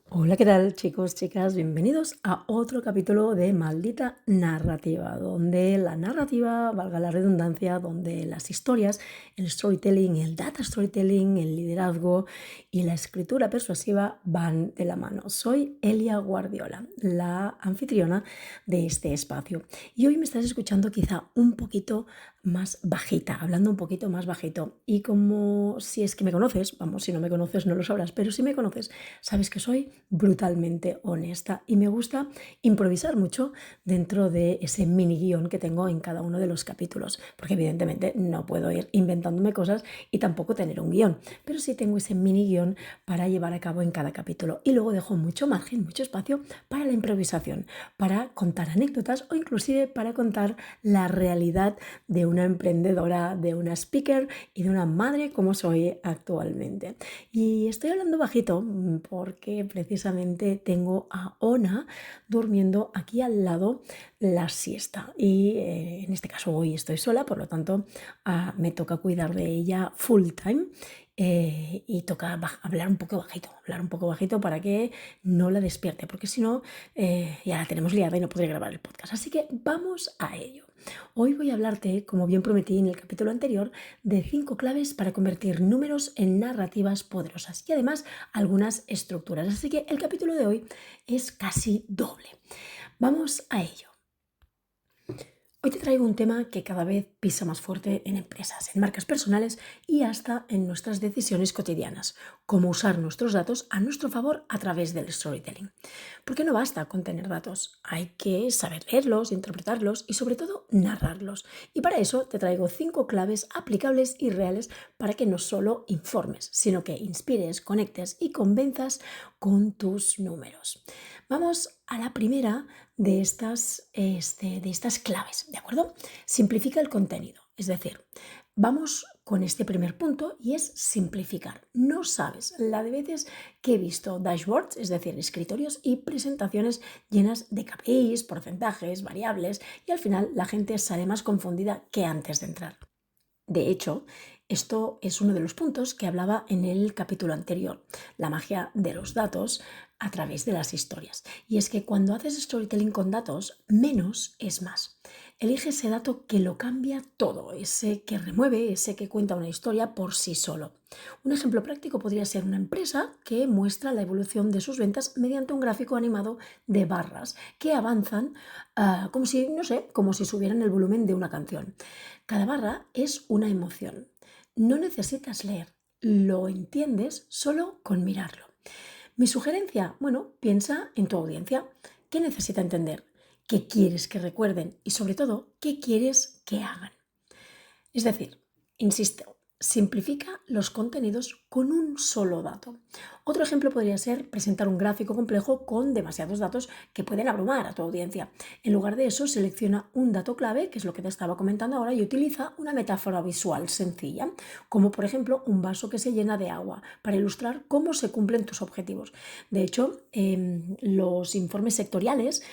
Hola, ¿qué tal, chicos, chicas? Bienvenidos a otro capítulo de Maldita Narrativa, donde la narrativa, valga la redundancia, donde las historias, el storytelling, el data storytelling, el liderazgo y la escritura persuasiva van de la mano. Soy Elia Guardiola, la anfitriona de este espacio. Y hoy me estás escuchando quizá un poquito más bajita, hablando un poquito más bajito. Y como si es que me conoces, vamos, si no me conoces no lo sabrás, pero si me conoces, sabes que soy brutalmente honesta y me gusta improvisar mucho dentro de ese mini guión que tengo en cada uno de los capítulos, porque evidentemente no puedo ir inventándome cosas y tampoco tener un guión, pero sí tengo ese mini guión para llevar a cabo en cada capítulo y luego dejo mucho margen, mucho espacio para la improvisación, para contar anécdotas o inclusive para contar la realidad de una emprendedora, de una speaker y de una madre como soy actualmente. Y estoy hablando bajito porque precisamente tengo a Ona durmiendo aquí al lado la siesta. Y en este caso hoy estoy sola, por lo tanto me toca cuidar de ella full time. Y toca hablar un poco bajito para que no la despierte, porque si no, ya la tenemos liada y no podré grabar el podcast. Así que vamos a ello. Hoy voy a hablarte, como bien prometí en el capítulo anterior, de 5 claves para convertir números en narrativas poderosas y además algunas estructuras. Así que el capítulo de hoy es casi doble. Vamos a ello. Hoy te traigo un tema que cada vez pisa más fuerte en empresas, en marcas personales y hasta en nuestras decisiones cotidianas. Cómo usar nuestros datos a nuestro favor a través del storytelling. Porque no basta con tener datos, hay que saber leerlos, interpretarlos y sobre todo narrarlos. Y para eso te traigo 5 claves aplicables y reales para que no solo informes, sino que inspires, conectes y convenzas con tus números. Vamos a la primera de estas claves, ¿de acuerdo? Simplifica el contenido, es decir, vamos con este primer punto y es simplificar. No sabes la de veces que he visto dashboards, es decir, escritorios y presentaciones llenas de KPIs, porcentajes, variables y al final la gente sale más confundida que antes de entrar. De hecho, esto es uno de los puntos que hablaba en el capítulo anterior, la magia de los datos a través de las historias. Y es que cuando haces storytelling con datos, menos es más. Elige ese dato que lo cambia todo, ese que remueve, ese que cuenta una historia por sí solo. Un ejemplo práctico podría ser una empresa que muestra la evolución de sus ventas mediante un gráfico animado de barras que avanzan como si, no sé, como si subieran el volumen de una canción. Cada barra es una emoción. No necesitas leer, lo entiendes solo con mirarlo. Mi sugerencia, bueno, piensa en tu audiencia. ¿Qué necesita entender? ¿Qué quieres que recuerden? Y sobre todo, ¿qué quieres que hagan? Es decir, insisto, simplifica los contenidos con un solo dato. Otro ejemplo podría ser presentar un gráfico complejo con demasiados datos que pueden abrumar a tu audiencia. En lugar de eso, selecciona un dato clave, que es lo que te estaba comentando ahora, y utiliza una metáfora visual sencilla, como por ejemplo un vaso que se llena de agua, para ilustrar cómo se cumplen tus objetivos. De hecho, los informes sectoriales,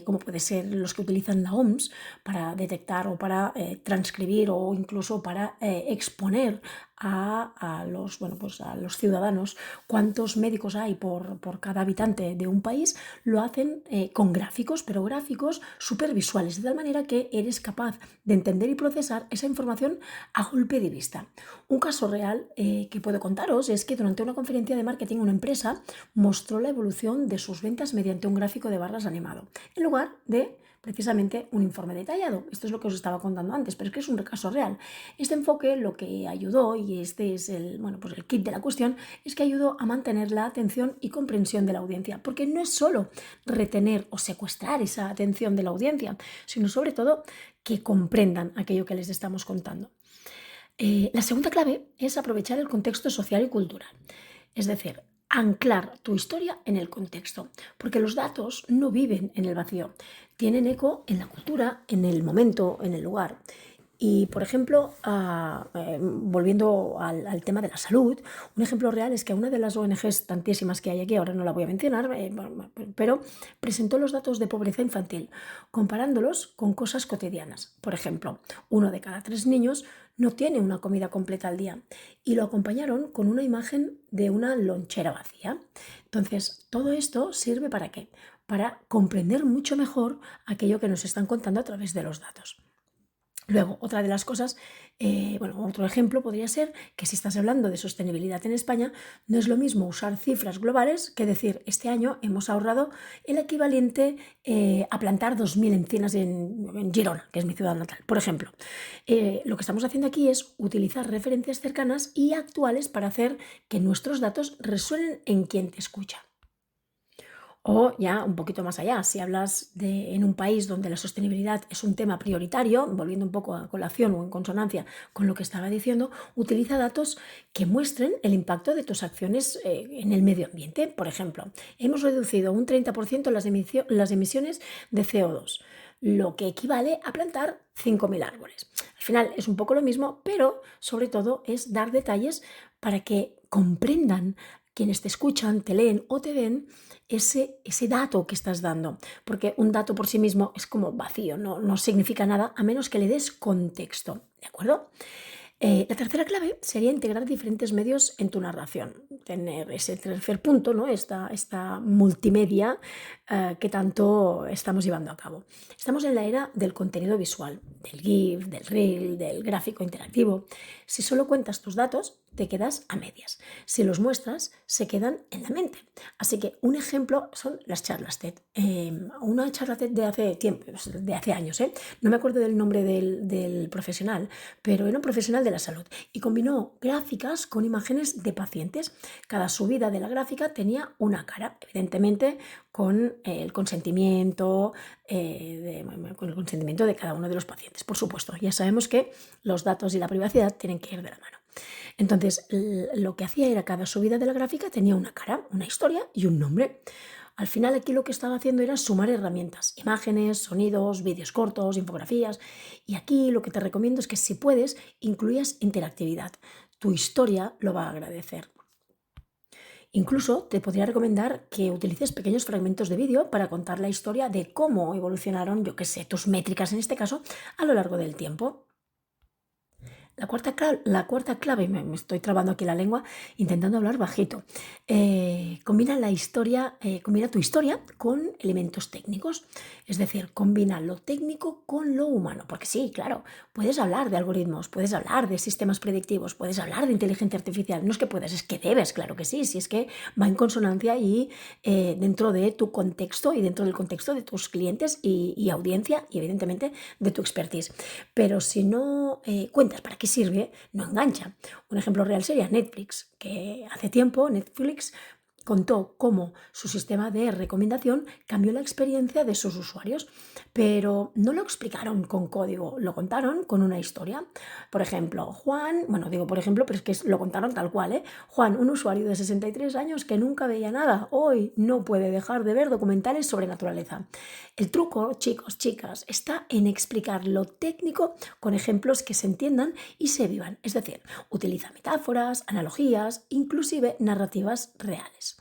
como puede ser los que utilizan la OMS, para detectar o para transcribir o incluso para exponer a los ciudadanos cuántos médicos hay por cada habitante de un país, lo hacen con gráficos, pero gráficos supervisuales, de tal manera que eres capaz de entender y procesar esa información a golpe de vista. Un caso real que puedo contaros es que durante una conferencia de marketing una empresa mostró la evolución de sus ventas mediante un gráfico de barras animado, en lugar de precisamente un informe detallado. Esto es lo que os estaba contando antes, pero es que es un caso real. Este enfoque lo que ayudó, y este es el kit de la cuestión, es que ayudó a mantener la atención y comprensión de la audiencia, porque no es solo retener o secuestrar esa atención de la audiencia, sino sobre todo que comprendan aquello que les estamos contando. La segunda clave es aprovechar el contexto social y cultural. Es decir, anclar tu historia en el contexto, porque los datos no viven en el vacío, tienen eco en la cultura, en el momento, en el lugar. Y, por ejemplo, volviendo al tema de la salud, un ejemplo real es que una de las ONGs tantísimas que hay aquí, ahora no la voy a mencionar, pero presentó los datos de pobreza infantil, comparándolos con cosas cotidianas. Por ejemplo, 1 de cada 3 niños no tiene una comida completa al día y lo acompañaron con una imagen de una lonchera vacía. Entonces, todo esto sirve ¿para qué? Para comprender mucho mejor aquello que nos están contando a través de los datos. Luego, otra de las cosas, otro ejemplo podría ser que si estás hablando de sostenibilidad en España, no es lo mismo usar cifras globales que decir, este año hemos ahorrado el equivalente a plantar 2.000 encinas en Girona, que es mi ciudad natal. Por ejemplo, lo que estamos haciendo aquí es utilizar referencias cercanas y actuales para hacer que nuestros datos resuenen en quien te escucha. O ya un poquito más allá, si hablas en un país donde la sostenibilidad es un tema prioritario, volviendo un poco a colación o en consonancia con lo que estaba diciendo, utiliza datos que muestren el impacto de tus acciones en el medio ambiente. Por ejemplo, hemos reducido un 30% las emisiones de CO2, lo que equivale a plantar 5.000 árboles. Al final es un poco lo mismo, pero sobre todo es dar detalles para que comprendan quienes te escuchan, te leen o te ven ese dato que estás dando, porque un dato por sí mismo es como vacío, no significa nada a menos que le des contexto, ¿de acuerdo? La tercera clave sería integrar diferentes medios en tu narración, tener ese tercer punto, ¿no? esta multimedia que tanto estamos llevando a cabo. Estamos en la era del contenido visual, del GIF, del Reel, del gráfico interactivo. Si solo cuentas tus datos, te quedas a medias. Si los muestras, se quedan en la mente. Así que un ejemplo son las charlas TED. Una charla TED de hace tiempo, de hace años, no me acuerdo del nombre del profesional, pero era un profesional de la salud y combinó gráficas con imágenes de pacientes. Cada subida de la gráfica tenía una cara, evidentemente con el consentimiento, de cada uno de los pacientes. Por supuesto, ya sabemos que los datos y la privacidad tienen que ir de la mano. Entonces, lo que hacía era cada subida de la gráfica tenía una cara, una historia y un nombre. Al final aquí lo que estaba haciendo era sumar herramientas, imágenes, sonidos, vídeos cortos, infografías. Y aquí lo que te recomiendo es que si puedes, incluyas interactividad. Tu historia lo va a agradecer. Incluso te podría recomendar que utilices pequeños fragmentos de vídeo para contar la historia de cómo evolucionaron, yo qué sé, tus métricas en este caso, a lo largo del tiempo. La cuarta clave, me estoy trabando aquí la lengua intentando hablar bajito, combina tu historia con elementos técnicos, es decir, combina lo técnico con lo humano, porque sí, claro, puedes hablar de algoritmos, puedes hablar de sistemas predictivos, puedes hablar de inteligencia artificial, no es que puedas, es que debes, claro que sí, si es que va en consonancia y dentro de tu contexto y dentro del contexto de tus clientes y audiencia y evidentemente de tu expertise. Pero si no cuentas para qué sirve, no engancha. Un ejemplo real sería Netflix, que hace tiempo Netflix contó cómo su sistema de recomendación cambió la experiencia de sus usuarios, pero no lo explicaron con código, lo contaron con una historia. Por ejemplo, Juan, bueno, digo por ejemplo, pero es que lo contaron tal cual, ¿eh? Juan, un usuario de 63 años que nunca veía nada, hoy no puede dejar de ver documentales sobre naturaleza. El truco, chicos, chicas, está en explicar lo técnico con ejemplos que se entiendan y se vivan, es decir, utiliza metáforas, analogías, inclusive narrativas reales.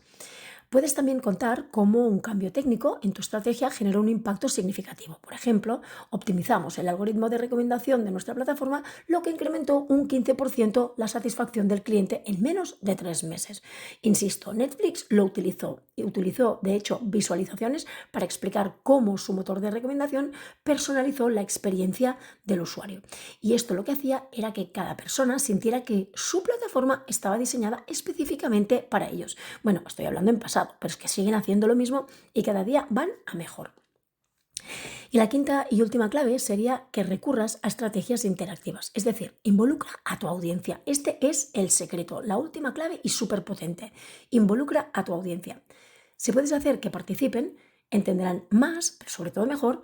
Puedes también contar cómo un cambio técnico en tu estrategia generó un impacto significativo. Por ejemplo, optimizamos el algoritmo de recomendación de nuestra plataforma, lo que incrementó un 15% la satisfacción del cliente en menos de 3 meses. Insisto, Netflix lo utilizó y utilizó, de hecho, visualizaciones para explicar cómo su motor de recomendación personalizó la experiencia del usuario. Y esto lo que hacía era que cada persona sintiera que su plataforma estaba diseñada específicamente para ellos. Bueno, estoy hablando en pasado, pero es que siguen haciendo lo mismo y cada día van a mejor. Y la quinta y última clave sería que recurras a estrategias interactivas, es decir, involucra a tu audiencia. Este es el secreto, la última clave y súper potente. Involucra a tu audiencia. Si puedes hacer que participen, entenderán más, pero sobre todo mejor,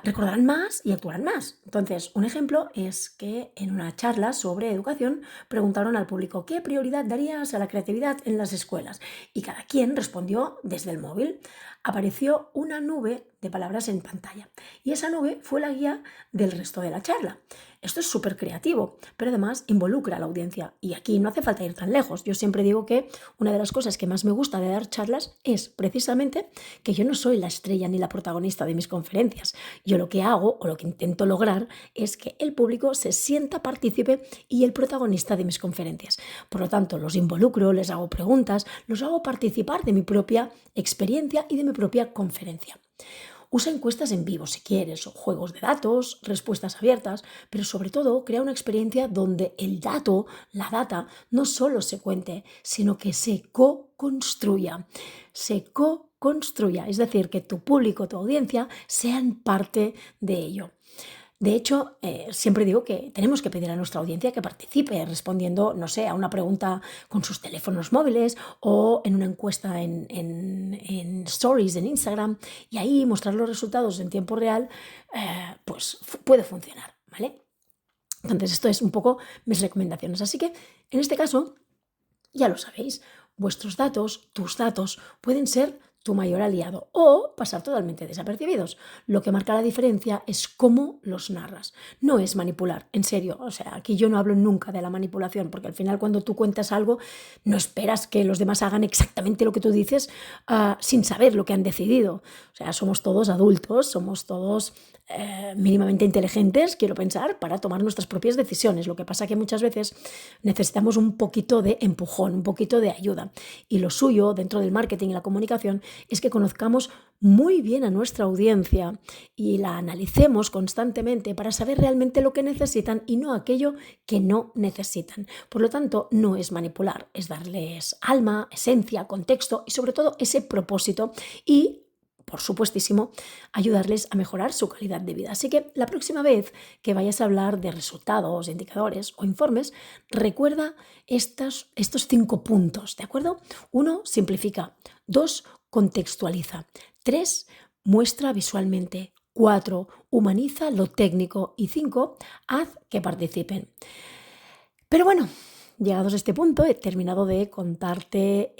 recordarán más y actuarán más. Entonces, un ejemplo es que en una charla sobre educación preguntaron al público qué prioridad darías a la creatividad en las escuelas y cada quien respondió desde el móvil. Apareció una nube de palabras en pantalla. Y esa nube fue la guía del resto de la charla. Esto es súper creativo, pero además involucra a la audiencia. Y aquí no hace falta ir tan lejos. Yo siempre digo que una de las cosas que más me gusta de dar charlas es precisamente que yo no soy la estrella ni la protagonista de mis conferencias. Yo lo que hago o lo que intento lograr es que el público se sienta partícipe y el protagonista de mis conferencias. Por lo tanto, los involucro, les hago preguntas, los hago participar de mi propia experiencia y de mi propia conferencia. Usa encuestas en vivo si quieres, o juegos de datos, respuestas abiertas, pero sobre todo crea una experiencia donde el dato, la data, no solo se cuente, sino que se co-construya. Es decir, que tu público, tu audiencia, sean parte de ello. De hecho, siempre digo que tenemos que pedir a nuestra audiencia que participe respondiendo, no sé, a una pregunta con sus teléfonos móviles o en una encuesta en Stories, en Instagram, y ahí mostrar los resultados en tiempo real, pues puede funcionar, ¿vale? Entonces, esto es un poco mis recomendaciones. Así que, en este caso, ya lo sabéis, vuestros datos, tus datos, pueden ser tu mayor aliado o pasar totalmente desapercibidos. Lo que marca la diferencia es cómo los narras. No es manipular, en serio. O sea, aquí yo no hablo nunca de la manipulación, porque al final cuando tú cuentas algo, no esperas que los demás hagan exactamente lo que tú dices sin saber lo que han decidido. O sea, somos todos adultos, somos todos mínimamente inteligentes, quiero pensar, para tomar nuestras propias decisiones. Lo que pasa que muchas veces necesitamos un poquito de empujón, un poquito de ayuda. Y lo suyo dentro del marketing y la comunicación es que conozcamos muy bien a nuestra audiencia y la analicemos constantemente para saber realmente lo que necesitan y no aquello que no necesitan. Por lo tanto, no es manipular, es darles alma, esencia, contexto y sobre todo ese propósito y, por supuestísimo, ayudarles a mejorar su calidad de vida. Así que la próxima vez que vayas a hablar de resultados, indicadores o informes, recuerda estos 5 puntos, ¿de acuerdo? 1, simplifica. 2, contextualiza. 3, muestra visualmente. 4, humaniza lo técnico. Y 5, haz que participen. Pero bueno, llegados a este punto, he terminado de contarte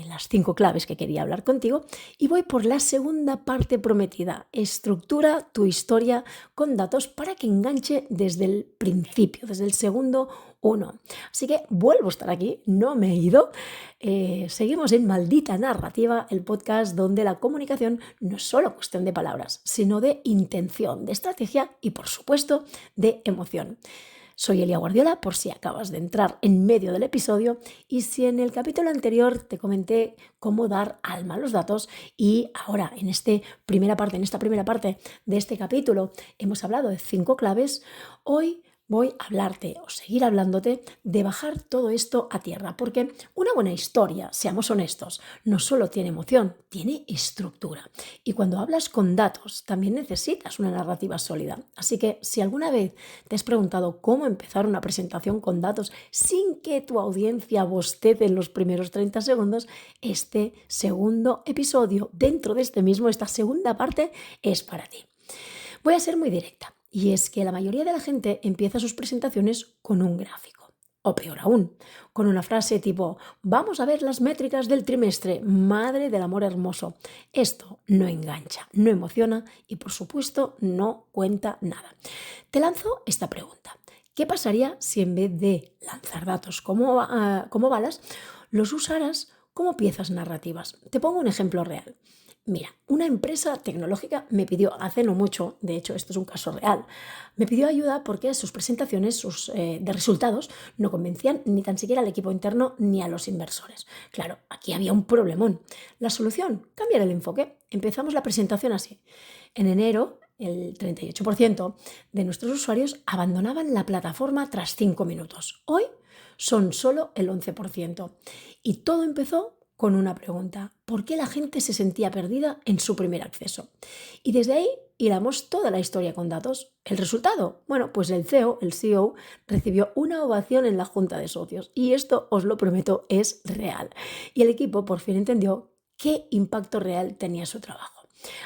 las 5 claves que quería hablar contigo y voy por la segunda parte prometida. Estructura tu historia con datos para que enganche desde el principio, desde el segundo 1. Así que vuelvo a estar aquí, no me he ido. Seguimos en Maldita Narrativa, el podcast donde la comunicación no es solo cuestión de palabras, sino de intención, de estrategia y, por supuesto, de emoción. Soy Elia Guardiola, por si acabas de entrar en medio del episodio, y si en el capítulo anterior te comenté cómo dar alma a los datos y ahora en esta primera parte de este capítulo hemos hablado de 5 claves, hoy voy a hablarte o seguir hablándote de bajar todo esto a tierra, porque una buena historia, seamos honestos, no solo tiene emoción, tiene estructura. Y cuando hablas con datos, también necesitas una narrativa sólida. Así que si alguna vez te has preguntado cómo empezar una presentación con datos sin que tu audiencia bostece en los primeros 30 segundos, este segundo episodio, dentro de esta segunda parte, es para ti. Voy a ser muy directa. Y es que la mayoría de la gente empieza sus presentaciones con un gráfico. O peor aún, con una frase tipo, vamos a ver las métricas del trimestre, madre del amor hermoso. Esto no engancha, no emociona y por supuesto no cuenta nada. Te lanzo esta pregunta. ¿Qué pasaría si en vez de lanzar datos como balas, los usaras como piezas narrativas? Te pongo un ejemplo real. Mira, una empresa tecnológica me pidió hace no mucho, de hecho esto es un caso real, me pidió ayuda porque sus presentaciones de resultados no convencían ni tan siquiera al equipo interno ni a los inversores. Claro, aquí había un problemón. La solución, cambiar el enfoque. Empezamos la presentación así. En enero, el 38% de nuestros usuarios abandonaban la plataforma tras 5 minutos. Hoy son solo el 11%. Y todo empezó con una pregunta: ¿por qué la gente se sentía perdida en su primer acceso? Y desde ahí hilamos toda la historia con datos. ¿El resultado? Bueno, pues el CEO recibió una ovación en la junta de socios y esto, os lo prometo, es real. Y el equipo por fin entendió qué impacto real tenía su trabajo.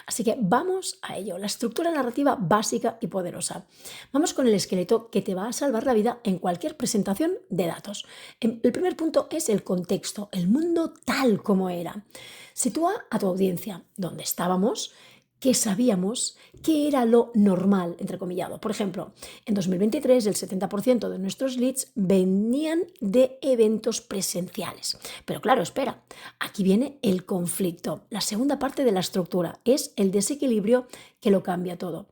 Así que vamos a ello, la estructura narrativa básica y poderosa. Vamos con el esqueleto que te va a salvar la vida en cualquier presentación de datos. El primer punto es el contexto, el mundo tal como era. Sitúa a tu audiencia, dónde estábamos, que sabíamos que era lo normal, entrecomillado. Por ejemplo, en 2023 el 70% de nuestros leads venían de eventos presenciales. Pero claro, espera, aquí viene el conflicto. La segunda parte de la estructura es el desequilibrio que lo cambia todo.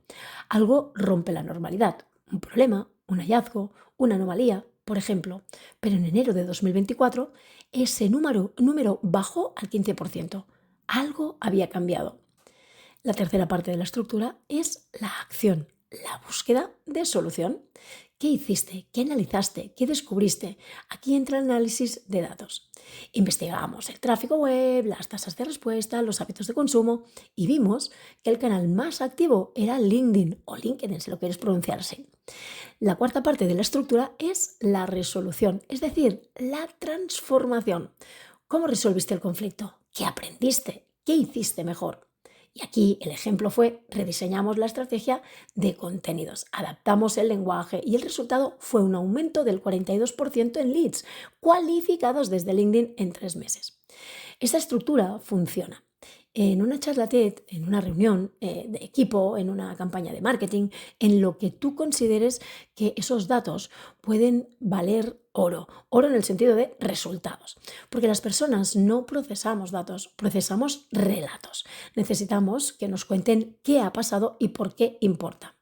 Algo rompe la normalidad, un problema, un hallazgo, una anomalía, por ejemplo. Pero en enero de 2024 ese número bajó al 15%. Algo había cambiado. La tercera parte de la estructura es la acción, la búsqueda de solución. ¿Qué hiciste? ¿Qué analizaste? ¿Qué descubriste? Aquí entra el análisis de datos. Investigamos el tráfico web, las tasas de respuesta, los hábitos de consumo y vimos que el canal más activo era LinkedIn o LinkedIn, si lo quieres pronunciar así. La cuarta parte de la estructura es la resolución, es decir, la transformación. ¿Cómo resolviste el conflicto? ¿Qué aprendiste? ¿Qué hiciste mejor? Y aquí el ejemplo fue, rediseñamos la estrategia de contenidos, adaptamos el lenguaje y el resultado fue un aumento del 42% en leads cualificados desde LinkedIn en 3 meses. Esta estructura funciona. En una charla TED, en una reunión de equipo, en una campaña de marketing, en lo que tú consideres que esos datos pueden valer oro. Oro en el sentido de resultados. Porque las personas no procesamos datos, procesamos relatos. Necesitamos que nos cuenten qué ha pasado y por qué importa.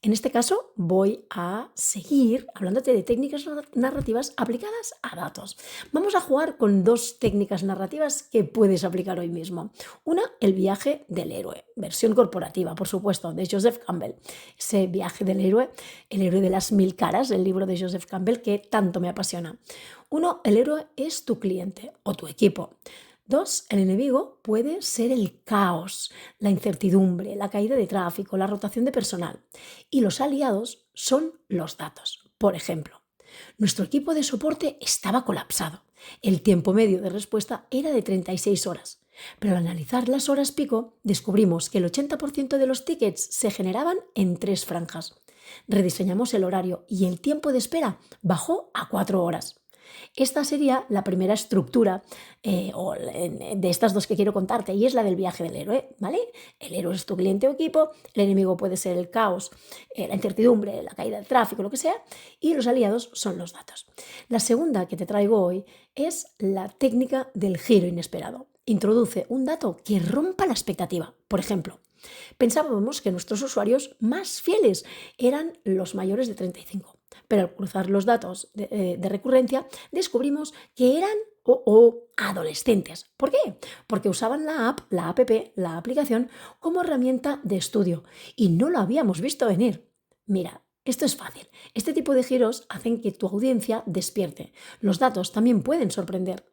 En este caso voy a seguir hablándote de técnicas narrativas aplicadas a datos. Vamos a jugar con 2 técnicas narrativas que puedes aplicar hoy mismo. Una, el viaje del héroe, versión corporativa, por supuesto, de Joseph Campbell. Ese viaje del héroe, el héroe de las 1000 caras, el libro de Joseph Campbell que tanto me apasiona. 1, el héroe es tu cliente o tu equipo. 2, el enemigo puede ser el caos, la incertidumbre, la caída de tráfico, la rotación de personal. Y los aliados son los datos. Por ejemplo, nuestro equipo de soporte estaba colapsado. El tiempo medio de respuesta era de 36 horas. Pero al analizar las horas pico, descubrimos que el 80% de los tickets se generaban en 3 franjas. Rediseñamos el horario y el tiempo de espera bajó a 4 horas. Esta sería la primera estructura de estas 2 que quiero contarte y es la del viaje del héroe, ¿vale? El héroe es tu cliente o equipo, el enemigo puede ser el caos, la incertidumbre, la caída del tráfico, lo que sea, y los aliados son los datos. La segunda que te traigo hoy es la técnica del giro inesperado. Introduce un dato que rompa la expectativa. Por ejemplo, pensábamos que nuestros usuarios más fieles eran los mayores de 35. Pero al cruzar los datos de recurrencia, descubrimos que eran adolescentes. ¿Por qué? Porque usaban la app, la aplicación, como herramienta de estudio y no lo habíamos visto venir. Mira, esto es fácil. Este tipo de giros hacen que tu audiencia despierte. Los datos también pueden sorprender.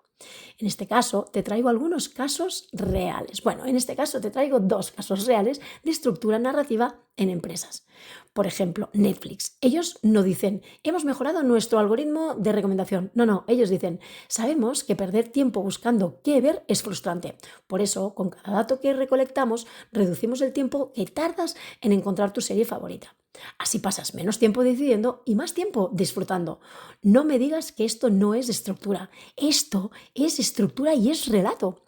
En este caso, te traigo algunos casos reales. Bueno, en este caso te traigo 2 casos reales de estructura narrativa en empresas. Por ejemplo, Netflix. Ellos no dicen, hemos mejorado nuestro algoritmo de recomendación. No, ellos dicen, sabemos que perder tiempo buscando qué ver es frustrante. Por eso, con cada dato que recolectamos, reducimos el tiempo que tardas en encontrar tu serie favorita. Así pasas menos tiempo decidiendo y más tiempo disfrutando. No me digas que esto no es estructura. Esto es estructura y es relato.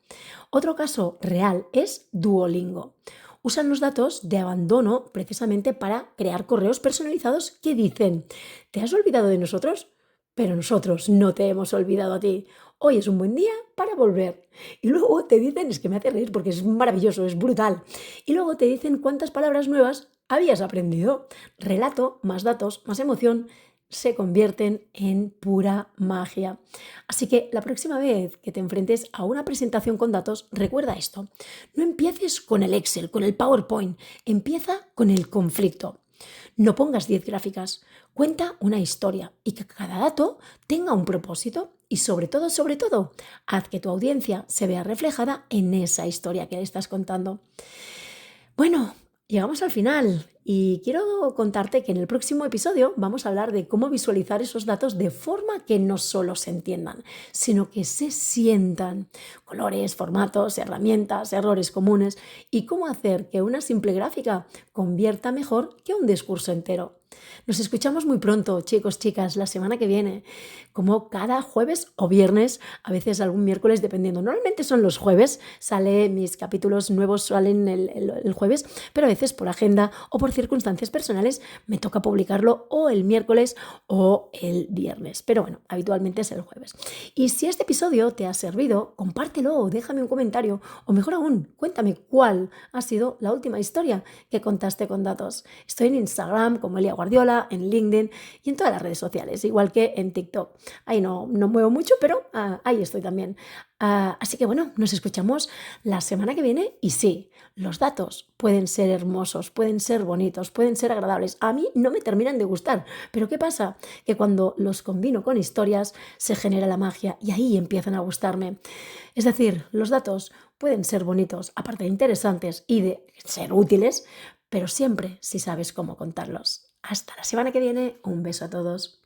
Otro caso real es Duolingo. Usan los datos de abandono precisamente para crear correos personalizados que dicen, ¿te has olvidado de nosotros? Pero nosotros no te hemos olvidado a ti. Hoy es un buen día para volver. Y luego te dicen, es que me hace reír porque es maravilloso, es brutal. Y luego te dicen cuántas palabras nuevas habías aprendido. Relato, más datos, más emoción, se convierten en pura magia. Así que la próxima vez que te enfrentes a una presentación con datos, recuerda esto. No empieces con el Excel, con el PowerPoint. Empieza con el conflicto. No pongas 10 gráficas, cuenta una historia y que cada dato tenga un propósito y sobre todo, haz que tu audiencia se vea reflejada en esa historia que le estás contando. Bueno, llegamos al final y quiero contarte que en el próximo episodio vamos a hablar de cómo visualizar esos datos de forma que no solo se entiendan, sino que se sientan. Colores, formatos, herramientas, errores comunes y cómo hacer que una simple gráfica convierta mejor que un discurso entero. Nos escuchamos muy pronto, chicos, chicas, la semana que viene, como cada jueves o viernes, a veces algún miércoles, dependiendo. Normalmente son los jueves, mis capítulos nuevos salen el jueves, pero a veces por agenda o por circunstancias personales me toca publicarlo o el miércoles o el viernes. Pero bueno, habitualmente es el jueves. Y si este episodio te ha servido, compártelo, déjame un comentario o mejor aún, cuéntame cuál ha sido la última historia que contaste con datos. Estoy en Instagram como Elia Guardiola, en LinkedIn y en todas las redes sociales, igual que en TikTok. Ahí no muevo mucho, pero ahí estoy también. Así que bueno, nos escuchamos la semana que viene y sí, los datos pueden ser hermosos, pueden ser bonitos, pueden ser agradables. A mí no me terminan de gustar, pero ¿qué pasa? Que cuando los combino con historias se genera la magia y ahí empiezan a gustarme. Es decir, los datos pueden ser bonitos, aparte de interesantes y de ser útiles, pero siempre si sabes cómo contarlos. Hasta la semana que viene, un beso a todos.